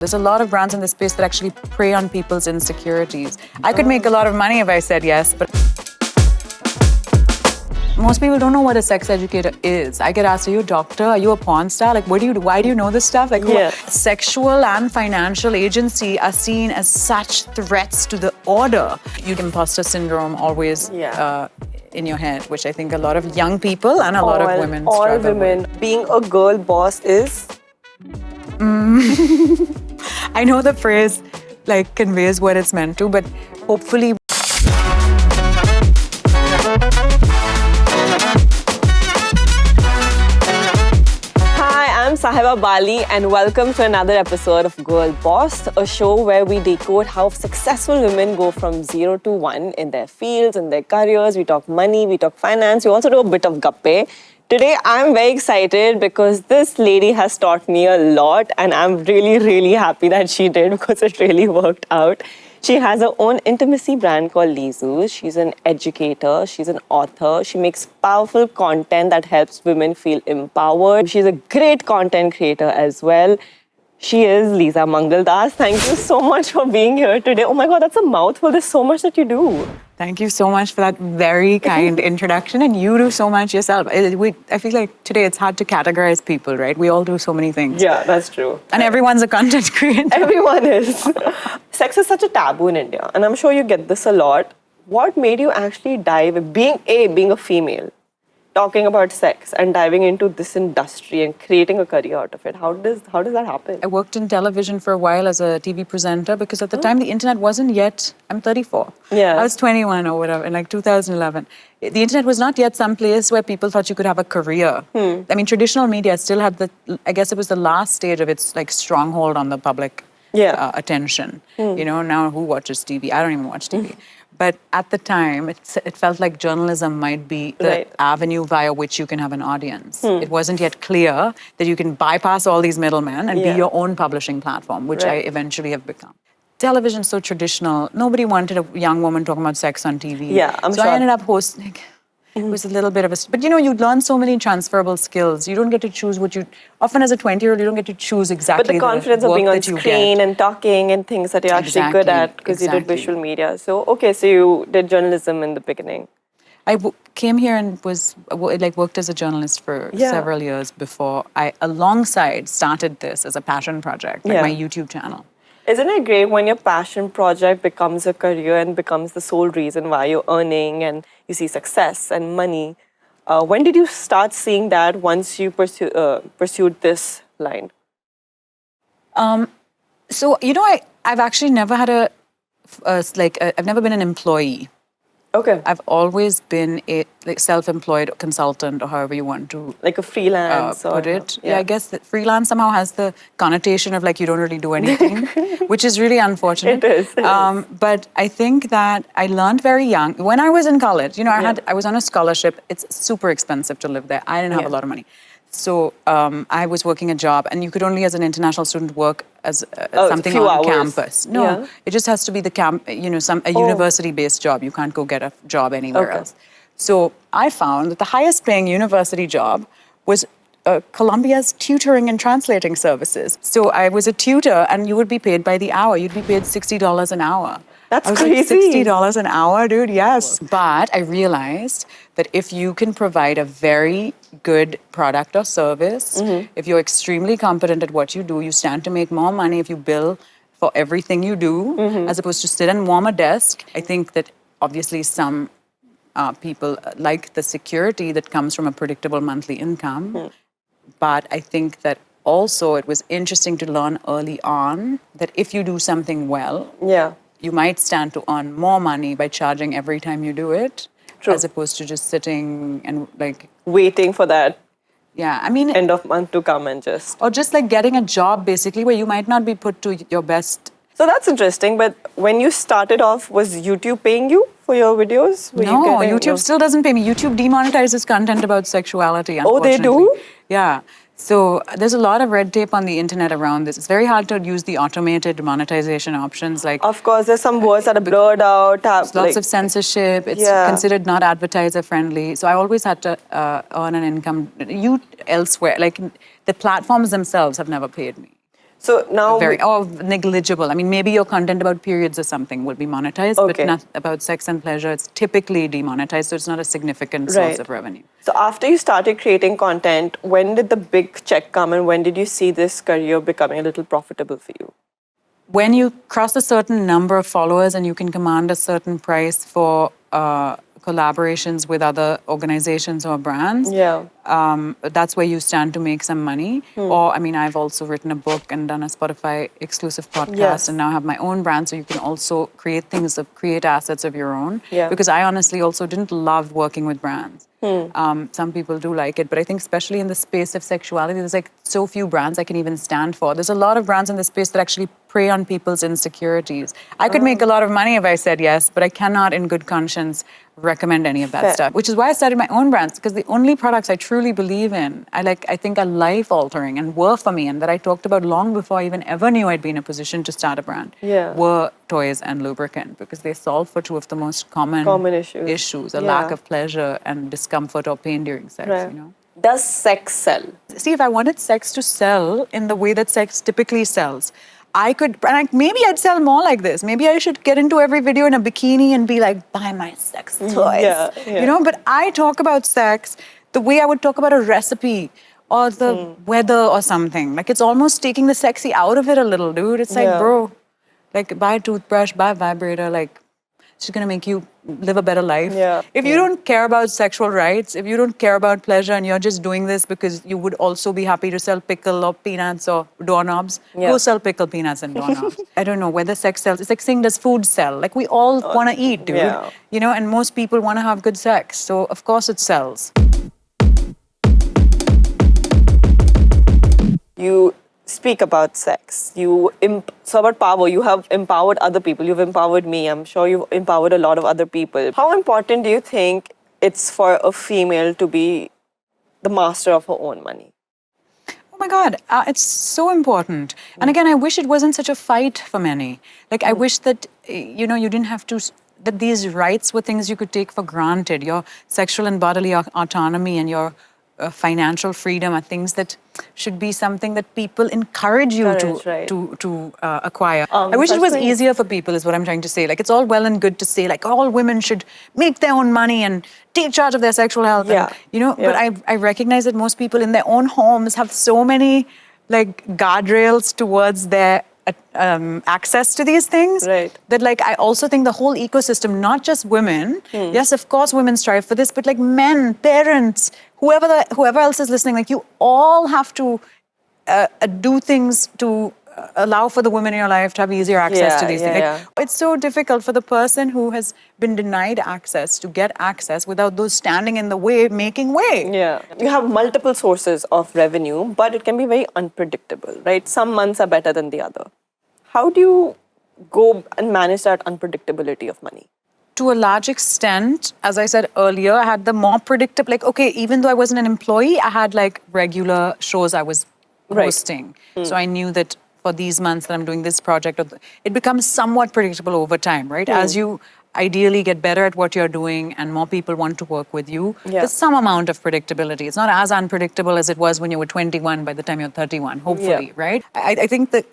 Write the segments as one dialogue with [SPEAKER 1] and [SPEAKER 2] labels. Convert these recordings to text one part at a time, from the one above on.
[SPEAKER 1] There's a lot of brands in this space that actually prey on people's insecurities. I could make a lot of money if I said yes, but most people don't know what a sex educator is. I get asked, are you a doctor? Are you a porn star? Like, why do you know this stuff? Like, sexual and financial agency are seen as such threats to the order. You get imposter syndrome always in your head, which I think a lot of young people and a lot of women struggle with.
[SPEAKER 2] Being a girl boss is?
[SPEAKER 1] I know the phrase like conveys what it's meant to, but hopefully.
[SPEAKER 2] Hi, I'm Sahiba Bali and welcome to another episode of Girl Boss, a show where we decode how successful women go from 0 to 1 in their fields, in their careers. We talk money, we talk finance, we also do a bit of gappe. Today, I'm very excited because this lady has taught me a lot and I'm really happy that she did because it really worked out. She has her own intimacy brand called Leezu. She's an educator, she's an author. She makes powerful content that helps women feel empowered. She's a great content creator as well. She is Leeza Mangaldas. Thank you so much for being here today. Oh my God, that's a mouthful. There's so much that you do.
[SPEAKER 1] Thank you so much for that very kind introduction. And you do so much yourself. I feel like today it's hard to categorize people, right? We all do so many things.
[SPEAKER 2] Yeah, that's true.
[SPEAKER 1] And everyone's a content creator.
[SPEAKER 2] Everyone is. Sex is such a taboo in India. And I'm sure you get this a lot. What made you actually dive, being a female, talking about sex and diving into this industry and creating a career out of it? How does that happen?
[SPEAKER 1] I worked in television for a while as a TV presenter because at the time the internet wasn't yet, I'm 34.
[SPEAKER 2] Yeah.
[SPEAKER 1] I was 21 or whatever in like 2011. The internet was not yet some place where people thought you could have a career. I mean, traditional media still had I guess it was the last stage of its like stronghold on the public attention. You know, now who watches TV? I don't even watch TV. But at the time, it felt like journalism might be the avenue via which you can have an audience. It wasn't yet clear that you can bypass all these middlemen and be your own publishing platform, which I eventually have become. Television's so traditional. Nobody wanted a young woman talking about sex on TV.
[SPEAKER 2] Yeah, I'm sure.
[SPEAKER 1] So I ended up hosting. It was a little bit of a... But you know, you learn so many transferable skills. You don't get to choose what you... Often as a 20-year-old, you don't get to choose exactly
[SPEAKER 2] But the confidence of being on screen and talking and things that you're actually good at because you did visual media. So, okay, so you did journalism in the beginning.
[SPEAKER 1] I came here and worked as a journalist for several years before I, alongside, started this as a passion project, like my YouTube channel.
[SPEAKER 2] Isn't it great when your passion project becomes a career and becomes the sole reason why you're earning and you see success and money? When did you start seeing that once you pursued this line?
[SPEAKER 1] So, you know, I've actually never had I've never been an employee.
[SPEAKER 2] Okay.
[SPEAKER 1] I've always been a self-employed consultant, or however you want to
[SPEAKER 2] like a freelance
[SPEAKER 1] put it. Yeah, I guess that freelance somehow has the connotation of like you don't really do anything, which is really unfortunate.
[SPEAKER 2] It is.
[SPEAKER 1] But I think that I learned very young. When I was in college, you know, I was on a scholarship. It's super expensive to live there. I didn't have a lot of money. So I was working a job, and you could only, as an international student, work as something on campus. No, it just has to be a university-based job. You can't go get a job anywhere else. So I found that the highest-paying university job was Columbia's tutoring and translating services. So I was a tutor, and you would be paid by the hour. You'd be paid $60 an hour.
[SPEAKER 2] That's
[SPEAKER 1] crazy.
[SPEAKER 2] Like
[SPEAKER 1] $60 an hour, dude, yes. But I realized that if you can provide a very good product or service, if you're extremely competent at what you do, you stand to make more money if you bill for everything you do, as opposed to sit and warm a desk. I think that obviously some people like the security that comes from a predictable monthly income. But I think that also it was interesting to learn early on that if you do something well, you might stand to earn more money by charging every time you do it, as opposed to just sitting and like...
[SPEAKER 2] waiting for that end of month to come and just...
[SPEAKER 1] Or just like getting a job, basically, where you might not be put to your best...
[SPEAKER 2] So that's interesting, but when you started off, was YouTube paying you for your videos?
[SPEAKER 1] No, YouTube still doesn't pay me. YouTube demonetizes content about sexuality, unfortunately.
[SPEAKER 2] Oh, they do?
[SPEAKER 1] Yeah. So there's a lot of red tape on the internet around this. It's very hard to use the automated monetization options. Like,
[SPEAKER 2] of course, there's some words that are blurred out.
[SPEAKER 1] There's lots of censorship. It's considered not advertiser friendly. So I always had to earn an income elsewhere. Like the platforms themselves have never paid me.
[SPEAKER 2] So now
[SPEAKER 1] negligible. I mean, maybe your content about periods or something will be monetized, but not about sex and pleasure. It's typically demonetized, so it's not a significant source of revenue.
[SPEAKER 2] So after you started creating content, when did the big check come and when did you see this career becoming a little profitable for you?
[SPEAKER 1] When you cross a certain number of followers and you can command a certain price for collaborations with other organizations or brands, that's where you stand to make some money. Or, I mean, I've also written a book and done a Spotify exclusive podcast and now have my own brand, so you can also create assets of your own. Because I honestly also didn't love working with brands. Some people do like it, but I think especially in the space of sexuality, there's like so few brands I can even stand for. There's a lot of brands in the space that actually prey on people's insecurities. I could make a lot of money if I said yes, but I cannot in good conscience recommend any of that stuff, which is why I started my own brands, because the only products I truly believe in, I think are life-altering and were for me, and that I talked about long before I even ever knew I'd be in a position to start a brand, were toys and lubricant, because they solve for two of the most common issues, a lack of pleasure and discomfort or pain during sex, you know.
[SPEAKER 2] Does sex sell?
[SPEAKER 1] See, if I wanted sex to sell in the way that sex typically sells, I could, maybe I'd sell more like this. Maybe I should get into every video in a bikini and be like, buy my sex toys. You know, but I talk about sex the way I would talk about a recipe or the weather or something. Like, it's almost taking the sexy out of it a little, dude. It's like, bro, like, buy a toothbrush, buy a vibrator, like, it's just gonna make you live a better life. If you don't care about sexual rights, if you don't care about pleasure and you're just doing this because you would also be happy to sell pickle or peanuts or doorknobs, go sell pickle, peanuts and doorknobs. I don't know whether sex sells. It's like saying, does food sell? Like, we all want to eat, dude. You know, and most people want to have good sex. So, of course, it sells.
[SPEAKER 2] You speak about sex. So about power, you have empowered other people. You've empowered me. I'm sure you've empowered a lot of other people. How important do you think it's for a female to be the master of her own money?
[SPEAKER 1] Oh my God, it's so important. And again, I wish it wasn't such a fight for many. Like, I wish that, you know, you didn't have to, that these rights were things you could take for granted. Your sexual and bodily autonomy and your financial freedom are things that should be something that people encourage you to acquire. I wish it was easier for people, is what I'm trying to say. Like, it's all well and good to say, like, all women should make their own money and take charge of their sexual health. And, you know, but I recognize that most people in their own homes have so many, like, guardrails towards their access to these things, that, like, I also think the whole ecosystem, not just women, yes, of course women strive for this, but like men, parents, whoever else is listening, like, you all have to do things to allow for the women in your life to have easier access to these things. Like, it's so difficult for the person who has been denied access to get access without those standing in the way, making way.
[SPEAKER 2] You have multiple sources of revenue, but it can be very unpredictable, right? Some months are better than the other. How do you go and manage that unpredictability of money?
[SPEAKER 1] To a large extent, as I said earlier, I had the more predictable, like, okay, even though I wasn't an employee, I had like regular shows I was hosting. So I knew that for these months that I'm doing this project, it becomes somewhat predictable over time, right? As you ideally get better at what you're doing and more people want to work with you, there's some amount of predictability. It's not as unpredictable as it was when you were 21 by the time you're 31, hopefully, right? I think that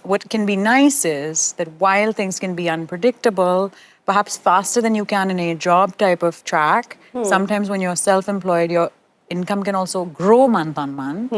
[SPEAKER 1] what can be nice is that while things can be unpredictable, perhaps faster than you can in a job type of track, sometimes when you're self-employed, your income can also grow month on month,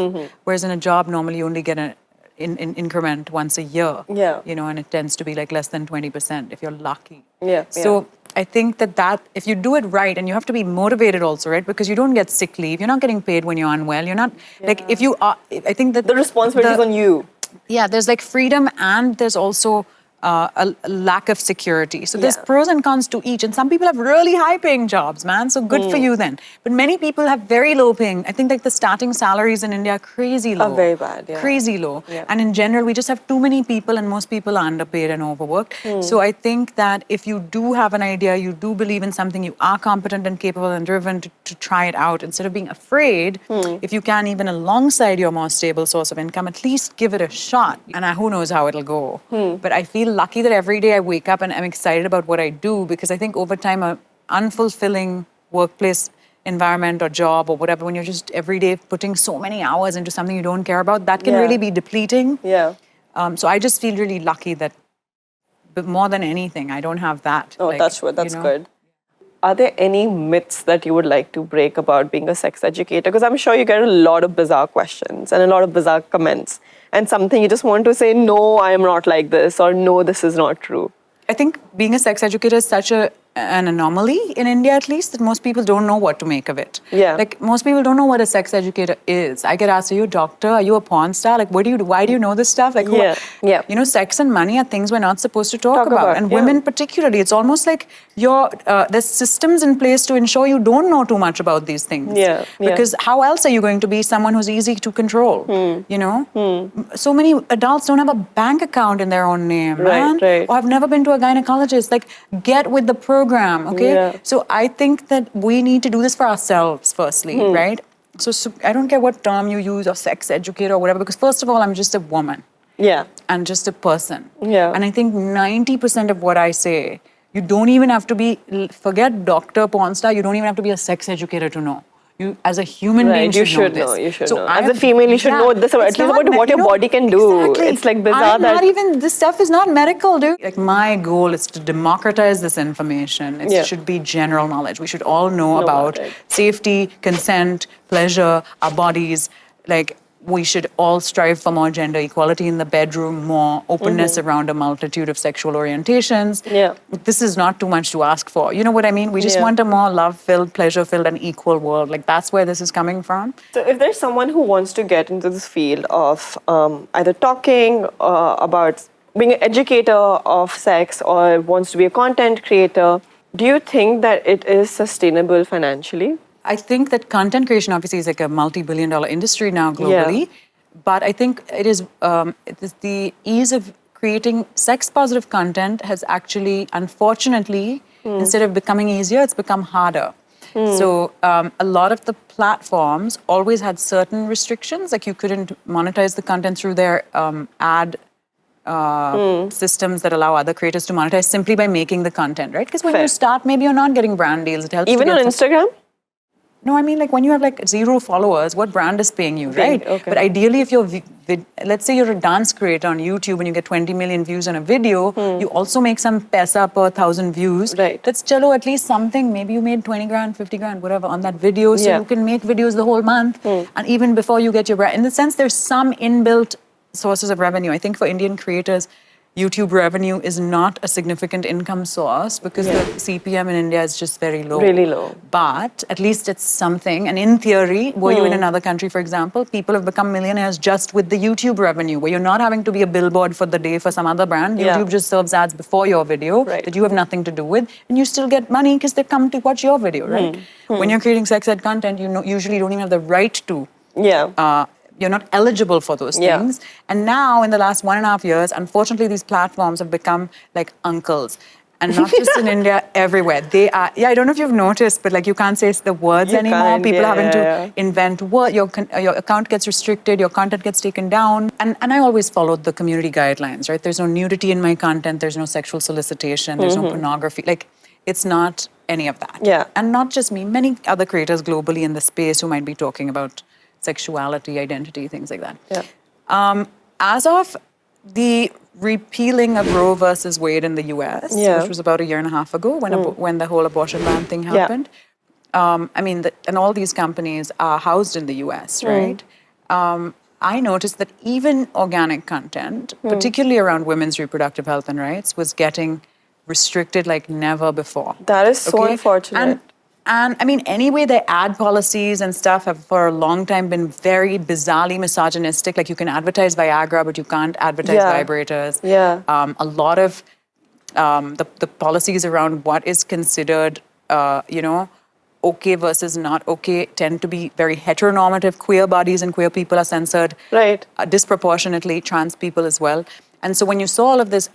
[SPEAKER 1] whereas in a job, normally you only get an increment once a year, you know, and it tends to be like less than 20% if you're lucky. So I think that if you do it right, and you have to be motivated also, right? Because you don't get sick leave, you're not getting paid when you're unwell, you're not, like, if you are, I think that
[SPEAKER 2] the responsibility is on you.
[SPEAKER 1] There's like freedom, and there's also a lack of security. So there's pros and cons to each. And some people have really high-paying jobs, man. So good for you then. But many people have very low-paying. I think like the starting salaries in India are crazy low.
[SPEAKER 2] Very bad,
[SPEAKER 1] Crazy low. And in general, we just have too many people, and most people are underpaid and overworked. So I think that if you do have an idea, you do believe in something, you are competent and capable and driven to try it out, instead of being afraid, if you can, even alongside your more stable source of income, at least give it a shot. And who knows how it'll go. But I feel lucky that every day I wake up and I'm excited about what I do, because I think over time, an unfulfilling workplace environment or job or whatever, when you're just every day putting so many hours into something you don't care about, that can really be depleting. So I just feel really lucky that, but more than anything, I don't have that.
[SPEAKER 2] Oh,
[SPEAKER 1] like,
[SPEAKER 2] that's good. That's
[SPEAKER 1] you know.
[SPEAKER 2] good. Are there any myths that you would like to break about being a sex educator? Because I'm sure you get a lot of bizarre questions and a lot of bizarre comments, and something you just want to say, no, I am not like this, or no, this is not true.
[SPEAKER 1] I think being a sex educator is such an anomaly in India, at least, that most people don't know what to make of it.
[SPEAKER 2] Yeah.
[SPEAKER 1] Like, most people don't know what a sex educator is. I get asked, are you a doctor? Are you a porn star? Like, why do you know this stuff? Like,
[SPEAKER 2] Yeah.
[SPEAKER 1] You know, sex and money are things we're not supposed to talk about. And
[SPEAKER 2] yeah.
[SPEAKER 1] women particularly, it's almost like there's systems in place to ensure you don't know too much about these things.
[SPEAKER 2] Yeah.
[SPEAKER 1] Because how else are you going to be someone who's easy to control? You know? So many adults don't have a bank account in their own name, man.
[SPEAKER 2] Right.
[SPEAKER 1] Or have never been to a gynecologist. Like, get with the program, okay?
[SPEAKER 2] Yeah.
[SPEAKER 1] So I think that we need to do this for ourselves, firstly, right? So I don't care what term you use, or sex educator or whatever, because first of all, I'm just a woman.
[SPEAKER 2] Yeah.
[SPEAKER 1] And just a person.
[SPEAKER 2] Yeah.
[SPEAKER 1] And I think 90% of what I say, you don't even have to be, forget doctor, porn star, you don't even have to be a sex educator to know. You, as a human being,
[SPEAKER 2] you
[SPEAKER 1] should
[SPEAKER 2] know
[SPEAKER 1] this.
[SPEAKER 2] You should
[SPEAKER 1] So
[SPEAKER 2] know. As a female, you should know this, at least about what your body can do.
[SPEAKER 1] Exactly.
[SPEAKER 2] It's like bizarre
[SPEAKER 1] this stuff is not medical, dude. Like, my goal is to democratize this information. It should be general knowledge. We should all know about safety, consent, pleasure, our bodies. Like, we should all strive for more gender equality in the bedroom, more openness around a multitude of sexual orientations.
[SPEAKER 2] Yeah.
[SPEAKER 1] This is not too much to ask for. You know what I mean? We just want a more love-filled, pleasure-filled, and equal world. Like, that's where this is coming from.
[SPEAKER 2] So if there's someone who wants to get into this field of either talking about being an educator of sex, or wants to be a content creator, do you think that it is sustainable financially?
[SPEAKER 1] I think that content creation obviously is like a multi-billion-dollar industry now globally, but I think it is the ease of creating sex-positive content has actually, unfortunately, instead of becoming easier, it's become harder. So a lot of the platforms always had certain restrictions, like you couldn't monetize the content through their ad systems that allow other creators to monetize simply by making the content, right? Because when you start, maybe you're not getting brand deals. It helps.
[SPEAKER 2] Even on Instagram?
[SPEAKER 1] No, I mean, like, when you have like 0 followers, what brand is paying you, right?
[SPEAKER 2] Okay.
[SPEAKER 1] But ideally, if you're, let's say you're a dance creator on YouTube and you get 20 million views on a video, you also make some paisa per 1,000 views.
[SPEAKER 2] Right.
[SPEAKER 1] That's chalo, at least something. Maybe you made 20 grand, 50 grand, whatever, on that video. So you can make videos the whole month. And even before you get your brand. In the sense, there's some inbuilt sources of revenue. I think for Indian creators, YouTube revenue is not a significant income source because the CPM in India is just very low.
[SPEAKER 2] Really low.
[SPEAKER 1] But at least it's something. And in theory, were you in another country, for example, people have become millionaires just with the YouTube revenue, where you're not having to be a billboard for the day for some other brand. YouTube just serves ads before your video that you have nothing to do with. And you still get money because they come to watch your video, right? When you're creating sex ed content, you usually don't even have the right to. You're not eligible for those things. And now, in the last 1.5 years, unfortunately, these platforms have become like uncles. And not just in India, everywhere. They are, I don't know if you've noticed, but like, you can't say the words anymore. People are having to invent words. Your account gets restricted, your content gets taken down. And I always followed the community guidelines, right? There's no nudity in my content, there's no sexual solicitation, there's no pornography. Like, it's not any of that. And not just me, many other creators globally in the space who might be talking about sexuality, identity, things like that. As of the repealing of Roe versus Wade in the US, which was about 1.5 years ago when the whole abortion ban thing happened, I mean, and all these companies are housed in the US, right? I noticed that even organic content, particularly around women's reproductive health and rights, was getting restricted like never before.
[SPEAKER 2] That is so unfortunate.
[SPEAKER 1] And I mean, anyway, their ad policies and stuff have for a long time been very bizarrely misogynistic. Like, you can advertise Viagra, but you can't advertise vibrators. A lot of the policies around what is considered, okay versus not okay tend to be very heteronormative. Queer bodies and queer people are censored disproportionately, trans people as well. And so when you saw all of this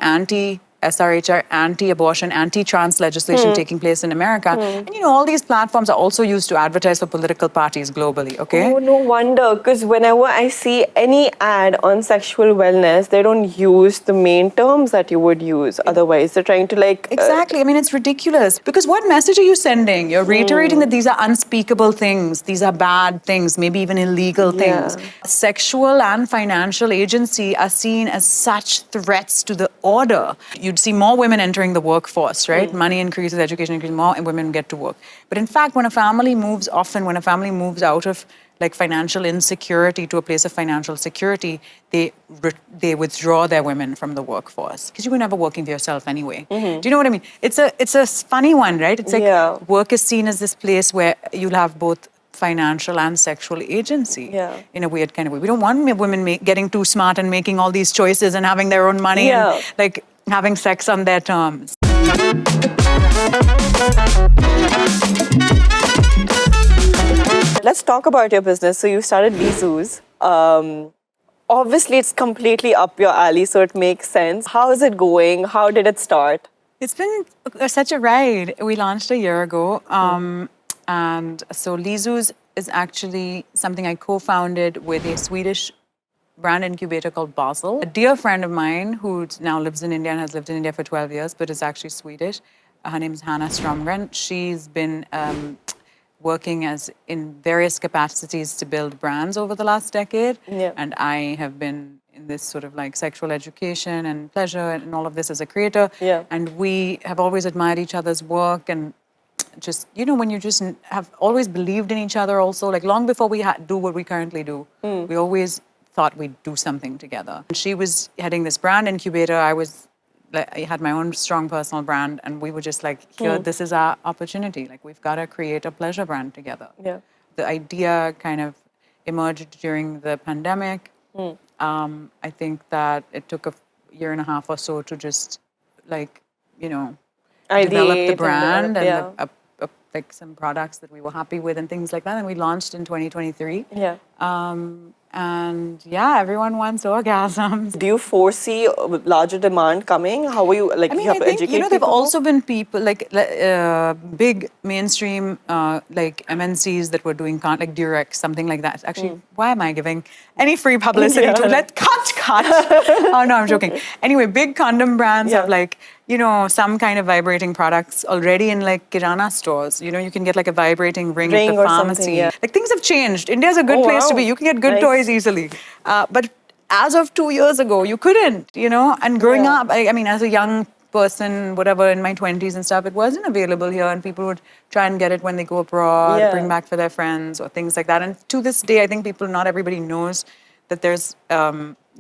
[SPEAKER 1] SRHR, anti-abortion, anti-trans legislation taking place in America. And all these platforms are also used to advertise for political parties globally, okay?
[SPEAKER 2] Oh, no wonder. Because whenever I see any ad on sexual wellness, they don't use the main terms that you would use otherwise. They're trying to
[SPEAKER 1] Exactly. I mean, it's ridiculous. Because what message are you sending? You're reiterating that these are unspeakable things, these are bad things, maybe even illegal things. Sexual and financial agency are seen as such threats to the order. You'd see more women entering the workforce, right? Money increases, education increases, more women get to work. But in fact, when a family moves out of like financial insecurity to a place of financial security, they withdraw their women from the workforce because you were never working for yourself anyway. Do you know what I mean? It's a funny one, right? It's like work is seen as this place where you'll have both financial and sexual agency in a weird kind of way. We don't want women getting too smart and making all these choices and having their own money and like having sex on their terms.
[SPEAKER 2] Let's talk about your business. So you started Leezu's. Obviously, it's completely up your alley, so it makes sense. How is it going? How did it start?
[SPEAKER 1] It's been such a ride. We launched a year ago. And so Leezu's is actually something I co-founded with a Swedish brand incubator called Basel. A dear friend of mine who now lives in India and has lived in India for 12 years, but is actually Swedish. Her name is Hanna Stromgren. She's been working in various capacities to build brands over the last decade. And I have been in this sort of like sexual education and pleasure and all of this as a creator. And we have always admired each other's work and just, when you just have always believed in each other also, like long before we do what we currently do, we always thought we'd do something together. And she was heading this brand incubator. I had my own strong personal brand, and we were just like, here, this is our opportunity. Like, we've got to create a pleasure brand together. The idea kind of emerged during the pandemic. I think that it took a year and a half or so to just develop the brand and like some products that we were happy with and things like that. And we launched in 2023. And everyone wants orgasms.
[SPEAKER 2] Do you foresee larger demand coming? How are you,
[SPEAKER 1] I mean, I think, there've also been people, like big mainstream, like MNCs that were doing, like Durex, something like that. Actually, why am I giving any free publicity to cut? Oh, no, I'm joking. Anyway, big condom brands have like, some kind of vibrating products already in like Kirana stores. You can get like a vibrating ring at the pharmacy. Like things have changed. India's a good place to be. You can get good toys easily. But as of 2 years ago, you couldn't, and growing up, I mean, as a young person, whatever, in my 20s and stuff, it wasn't available here and people would try and get it when they go abroad, bring back for their friends or things like that. And to this day, I think not everybody knows that there's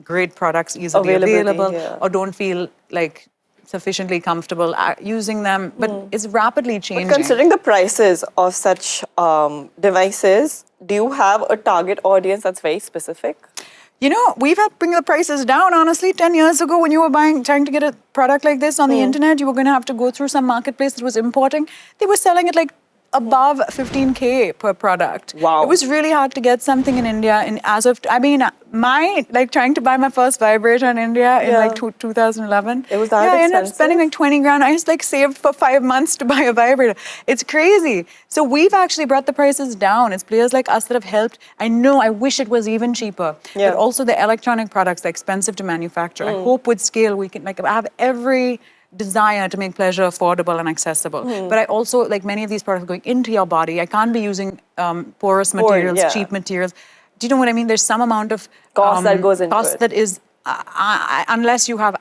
[SPEAKER 1] great products easily available or don't feel like sufficiently comfortable using them, but it's rapidly changing.
[SPEAKER 2] But considering the prices of such devices, do you have a target audience that's very specific?
[SPEAKER 1] We've had to bring the prices down, honestly. 10 years ago, when you were trying to get a product like this on the internet, you were going to have to go through some marketplace that was importing. They were selling it like above 15K per product.
[SPEAKER 2] Wow.
[SPEAKER 1] It was really hard to get something in India. And trying to buy my first vibrator in India in like 2011.
[SPEAKER 2] It was that
[SPEAKER 1] I ended up spending like 20 grand. I just like saved for 5 months to buy a vibrator. It's crazy. So we've actually brought the prices down. It's players like us that have helped. I wish it was even cheaper. But also the electronic products, they're expensive to manufacture. I hope with scale we can have every desire to make pleasure affordable and accessible. But I also, like many of these products going into your body, I can't be using porous materials, cheap materials. Do you know what I mean? There's some amount of
[SPEAKER 2] cost that goes into
[SPEAKER 1] cost
[SPEAKER 2] it.
[SPEAKER 1] that is, unless you have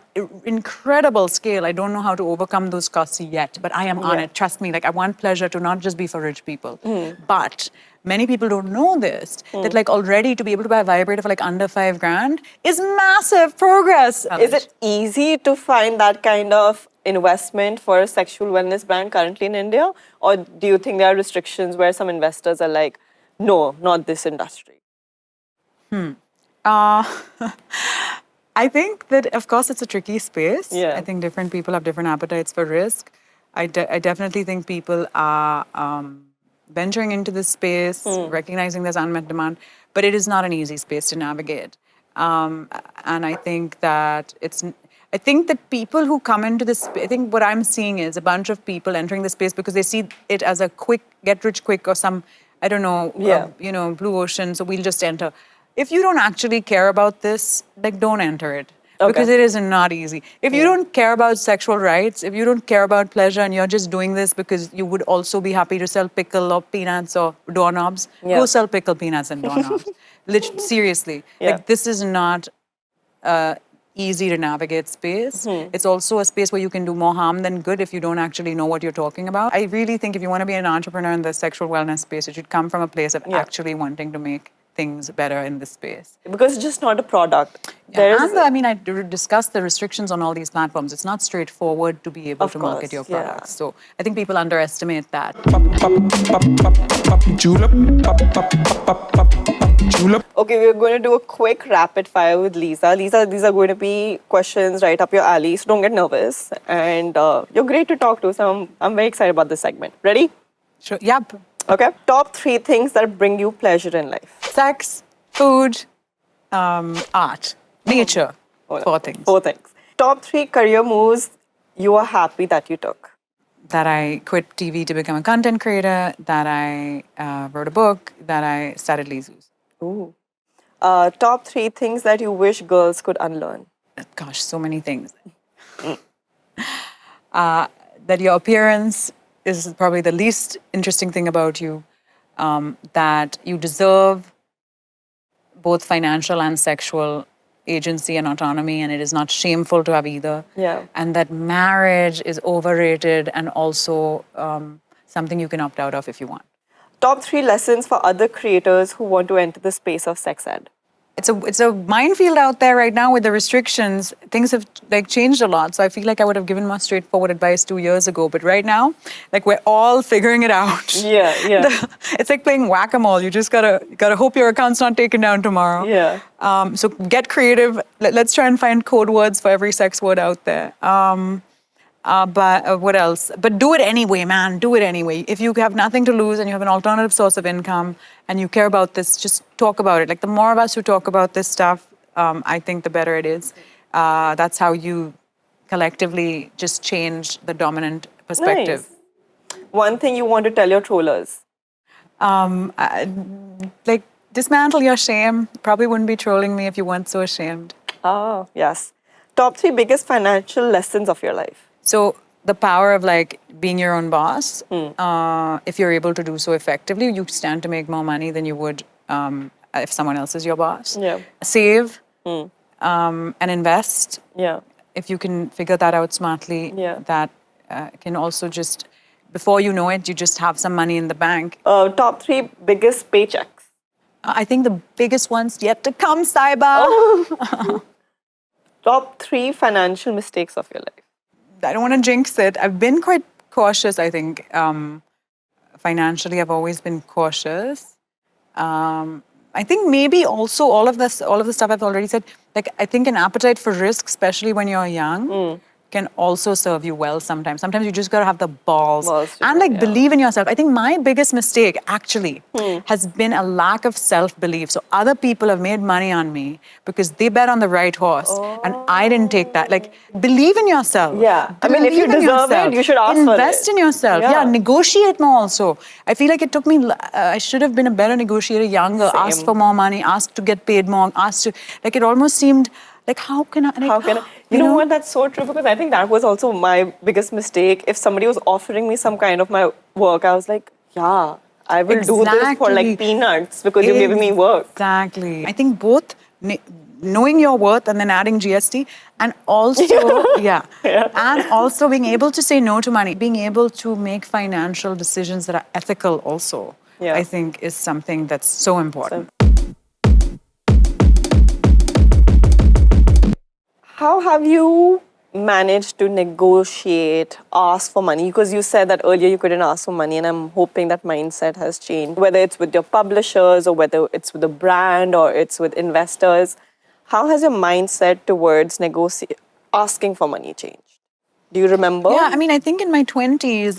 [SPEAKER 1] incredible scale, I don't know how to overcome those costs yet, but I am on it. Trust me, like I want pleasure to not just be for rich people. But many people don't know this, that like already to be able to buy a vibrator for like under 5 grand is massive progress.
[SPEAKER 2] Is it easy to find that kind of investment for a sexual wellness brand currently in India? Or do you think there are restrictions where some investors are like, no, not this industry?
[SPEAKER 1] I think that, of course, it's a tricky space.
[SPEAKER 2] Yeah.
[SPEAKER 1] I think different people have different appetites for risk. I definitely think people are venturing into this space, recognizing there's unmet demand, but it is not an easy space to navigate. And I think that I think that people who come into this, I think what I'm seeing is a bunch of people entering the space because they see it as a quick, get rich quick or some, I don't know, blue ocean, so we'll just enter. If you don't actually care about this, like don't enter it. Because it is not easy. If you don't care about sexual rights, if you don't care about pleasure and you're just doing this because you would also be happy to sell pickle or peanuts or doorknobs, go sell pickle, peanuts and doorknobs. Seriously. Like this is not easy to navigate space. It's also a space where you can do more harm than good if you don't actually know what you're talking about. I really think if you want to be an entrepreneur in the sexual wellness space, it should come from a place of actually wanting to make things better in this space.
[SPEAKER 2] Because it's just not a product.
[SPEAKER 1] I discussed the restrictions on all these platforms. It's not straightforward to be able to market your products. So I think people underestimate that.
[SPEAKER 2] Okay, we're going to do a quick rapid fire with Leeza. Leeza, these are going to be questions right up your alley, so don't get nervous. And you're great to talk to, so I'm very excited about this segment. Ready?
[SPEAKER 1] Sure. Yep.
[SPEAKER 2] Okay. Top 3 things that bring you pleasure in life.
[SPEAKER 1] Sex, food, art, nature. 4 things.
[SPEAKER 2] 4 things. Top 3 career moves you are happy that you took.
[SPEAKER 1] That I quit TV to become a content creator, that I wrote a book, that I started Leezu.
[SPEAKER 2] Ooh. Top 3 things that you wish girls could unlearn.
[SPEAKER 1] Gosh, so many things. That your appearance is probably the least interesting thing about you, that you deserve both financial and sexual agency and autonomy, and it is not shameful to have either.
[SPEAKER 2] Yeah.
[SPEAKER 1] And that marriage is overrated and also something you can opt out of if you want.
[SPEAKER 2] Top 3 lessons for other creators who want to enter the space of sex ed.
[SPEAKER 1] It's a minefield out there right now with the restrictions. Things have changed a lot. So I feel like I would have given more straightforward advice 2 years ago. But right now, we're all figuring it out.
[SPEAKER 2] Yeah.
[SPEAKER 1] It's like playing whack-a-mole. You just gotta hope your account's not taken down tomorrow.
[SPEAKER 2] Yeah.
[SPEAKER 1] So get creative. Let's try and find code words for every sex word out there. But what else? But do it anyway, man. Do it anyway. If you have nothing to lose and you have an alternative source of income and you care about this, just talk about it. The more of us who talk about this stuff, I think the better it is. That's how you collectively just change the dominant perspective.
[SPEAKER 2] Nice. One thing you want to tell your trollers?
[SPEAKER 1] Dismantle your shame. Probably wouldn't be trolling me if you weren't so ashamed.
[SPEAKER 2] Oh, yes. Top 3 biggest financial lessons of your life.
[SPEAKER 1] So the power of being your own boss, if you're able to do so effectively, you stand to make more money than you would if someone else is your boss.
[SPEAKER 2] Yeah.
[SPEAKER 1] Save and invest.
[SPEAKER 2] Yeah.
[SPEAKER 1] If you can figure that out smartly, that can also just, before you know it, you just have some money in the bank.
[SPEAKER 2] Top 3 biggest paychecks.
[SPEAKER 1] I think the biggest one's yet to come, Sahiba.
[SPEAKER 2] Oh. Top 3 financial mistakes of your life.
[SPEAKER 1] I don't want to jinx it. I've been quite cautious, I think. Financially, I've always been cautious. I think maybe also all of the stuff I've already said, I think an appetite for risk, especially when you're young, can also serve you well sometimes. Sometimes you just got to have the balls and believe in yourself. I think my biggest mistake actually has been a lack of self-belief. So other people have made money on me because they bet on the right horse and I didn't take that. Believe in yourself.
[SPEAKER 2] Yeah. If you deserve it, you should ask for it.
[SPEAKER 1] Invest in yourself. Yeah, negotiate more also. I feel like it took me, I should have been a better negotiator younger, asked for more money, asked to get paid more, asked to, it almost seemed how can I?
[SPEAKER 2] You know what? That's so true because I think that was also my biggest mistake. If somebody was offering me some kind of my work, I was like, yeah, I will do this for peanuts because you're giving me work.
[SPEAKER 1] Exactly. I think both knowing your worth and then adding GST and also, and also being able to say no to money, being able to make financial decisions that are ethical also, I think is something that's so important.
[SPEAKER 2] How have you managed to negotiate, ask for money? Because you said that earlier you couldn't ask for money, and I'm hoping that mindset has changed. Whether it's with your publishers or whether it's with a brand or it's with investors, how has your mindset towards asking for money changed? Do you remember?
[SPEAKER 1] Yeah, I think in my 20s,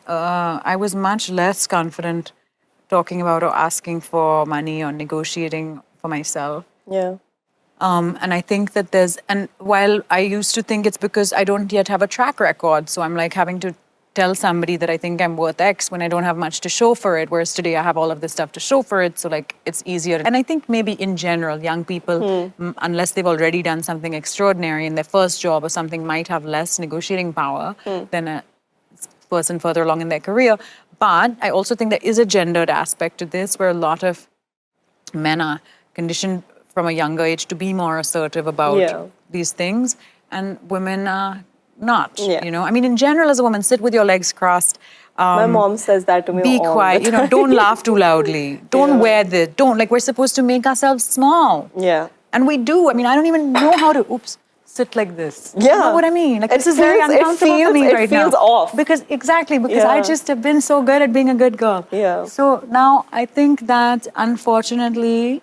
[SPEAKER 1] I was much less confident talking about or asking for money or negotiating for myself.
[SPEAKER 2] Yeah.
[SPEAKER 1] And I think that and while I used to think it's because I don't yet have a track record, so I'm like having to tell somebody that I think I'm worth X when I don't have much to show for it, whereas today I have all of this stuff to show for it, so like it's easier. And I think maybe in general, young people, unless they've already done something extraordinary in their first job or something, might have less negotiating power than a person further along in their career. But I also think there is a gendered aspect to this where a lot of men are conditioned from a younger age to be more assertive about these things, and women are not. You know, I mean, in general, as a woman, sit with your legs crossed.
[SPEAKER 2] My mom says that to me
[SPEAKER 1] Be
[SPEAKER 2] all
[SPEAKER 1] quiet.
[SPEAKER 2] the time.
[SPEAKER 1] Don't laugh too loudly. Don't wear this. Don't, like, we're supposed to make ourselves small.
[SPEAKER 2] Yeah.
[SPEAKER 1] And we do. I mean, I don't even know how to, sit like this.
[SPEAKER 2] Yeah.
[SPEAKER 1] You know what I mean? Like, this is very uncomfortable for me right now.
[SPEAKER 2] It feels off.
[SPEAKER 1] Because I just have been so good at being a good girl.
[SPEAKER 2] Yeah.
[SPEAKER 1] So now I think that, unfortunately,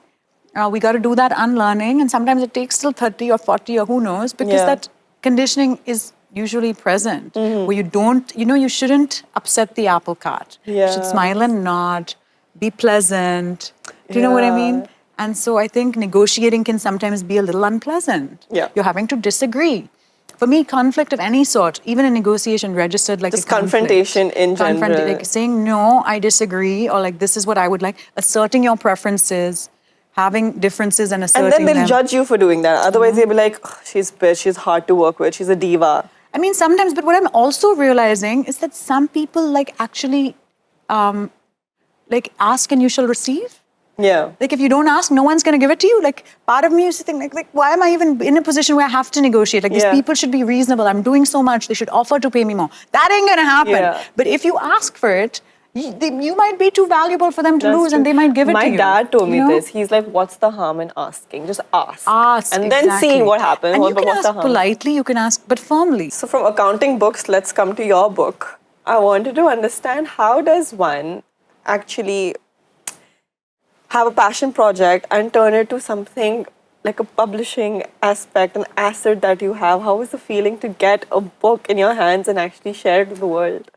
[SPEAKER 1] we got to do that unlearning. And sometimes it takes till 30 or 40 or who knows, because that conditioning is usually present, where you don't, you shouldn't upset the apple cart. You should smile and nod, be pleasant. Do you know what I mean? And so I think negotiating can sometimes be a little unpleasant.
[SPEAKER 2] Yeah.
[SPEAKER 1] You're having to disagree. For me, conflict of any sort, even a negotiation registered like
[SPEAKER 2] just
[SPEAKER 1] a conflict.
[SPEAKER 2] confrontation in general.
[SPEAKER 1] Like saying, no, I disagree, or like, this is what I would like. Asserting your preferences, having differences and asserting them.
[SPEAKER 2] And then they'll judge you for doing that. Otherwise, they'll be like, oh, she's bitch, she's hard to work with, she's a diva.
[SPEAKER 1] I mean, sometimes, but what I'm also realizing is that some people like actually like ask and you shall receive.
[SPEAKER 2] Yeah.
[SPEAKER 1] Like if you don't ask, no one's going to give it to you. Like part of me used to think like why am I even in a position where I have to negotiate? Like these people should be reasonable. I'm doing so much. They should offer to pay me more. That ain't going to happen.
[SPEAKER 2] Yeah.
[SPEAKER 1] But if you ask for it, you might be too valuable for them to lose, and they might give it to you.
[SPEAKER 2] My dad told me this. He's like, what's the harm in asking? Just ask. And then see what happens.
[SPEAKER 1] And you can ask politely, you can ask, but firmly.
[SPEAKER 2] So from accounting books, let's come to your book. I wanted to understand, how does one actually have a passion project and turn it to something like a publishing aspect, an asset that you have? How is the feeling to get a book in your hands and actually share it with the world?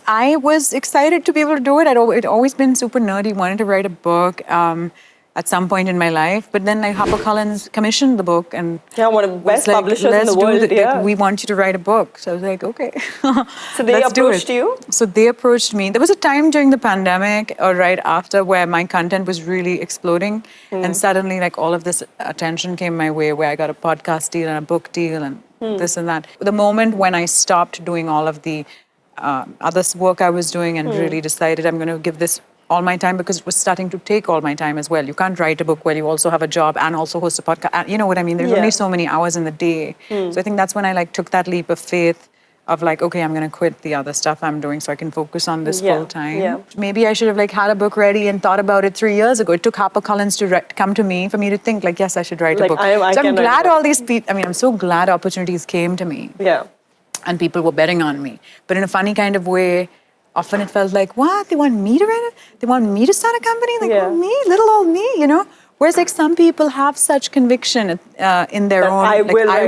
[SPEAKER 1] I was excited to be able to do it. I'd always been super nerdy, wanted to write a book at some point in my life. But then HarperCollins commissioned the book and
[SPEAKER 2] one of the best publishers in the world.
[SPEAKER 1] Like, we want you to write a book. So I was like, okay.
[SPEAKER 2] So they approached you?
[SPEAKER 1] So they approached me. There was a time during the pandemic or right after where my content was really exploding. And suddenly like all of this attention came my way, where I got a podcast deal and a book deal and this and that. The moment when I stopped doing all of the other work I was doing and really decided I'm going to give this all my time, because it was starting to take all my time as well. You can't write a book while you also have a job and also host a podcast. You know what I mean? There's only so many hours in the day. So I think that's when I like took that leap of faith of like, okay, I'm going to quit the other stuff I'm doing so I can focus on this full time. Maybe I should have like had a book ready and thought about it 3 years ago. It took HarperCollins to come to me for me to think like, yes, I should write a book. So I'm glad all these people, I'm so glad opportunities came to me. And people were betting on me. But in a funny kind of way, often it felt like, what? They want me to write it? They want me to start a company? Like, me? Little old me, you know? Whereas like some people have such conviction in their own,
[SPEAKER 2] I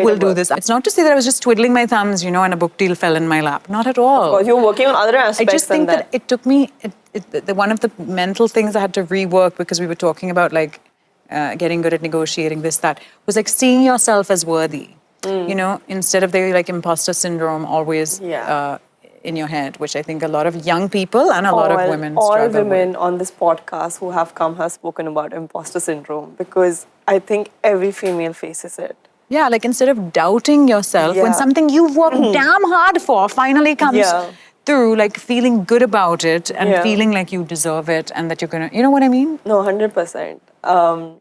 [SPEAKER 1] will do this. It's not to say that I was just twiddling my thumbs, you know, and a book deal fell in my lap. Not at all.
[SPEAKER 2] Of course, you're working on other aspects.
[SPEAKER 1] I just think that it took me, one of the mental things I had to rework, because we were talking about like getting good at negotiating this, that, was like seeing yourself as worthy. You know, instead of the like imposter syndrome always in your head, which I think a lot of young people and a lot of women struggle with.
[SPEAKER 2] All women on this podcast who have come have spoken about imposter syndrome, because I think every female faces it.
[SPEAKER 1] Yeah, like instead of doubting yourself when something you've worked damn hard for finally comes through, like feeling good about it and feeling like you deserve it and that you're gonna, you know what I mean?
[SPEAKER 2] No, 100%.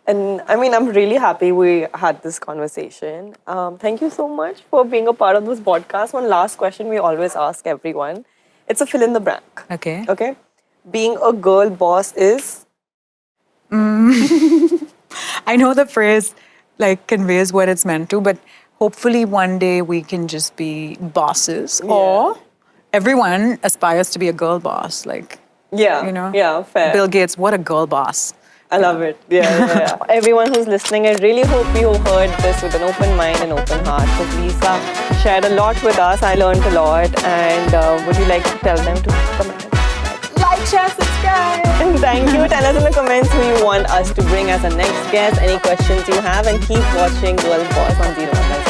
[SPEAKER 2] And I mean, I'm really happy we had this conversation. Thank you so much for being a part of this podcast. One last question we always ask everyone. It's a fill in the blank. Okay. Being a girl boss is?
[SPEAKER 1] I know the phrase like conveys what it's meant to, but hopefully one day we can just be bosses, or everyone aspires to be a girl boss. Like, you know?
[SPEAKER 2] Yeah, fair.
[SPEAKER 1] Bill Gates, what a girl boss.
[SPEAKER 2] I love it. Yeah. Everyone who's listening, I really hope you heard this with an open mind and open heart. Because Leeza shared a lot with us. I learned a lot. And would you like to tell them to comment?
[SPEAKER 1] Like share, subscribe.
[SPEAKER 2] And thank you. Tell us in the comments who you want us to bring as a next guest, any questions you have, and keep watching Girl Boss on Zero One.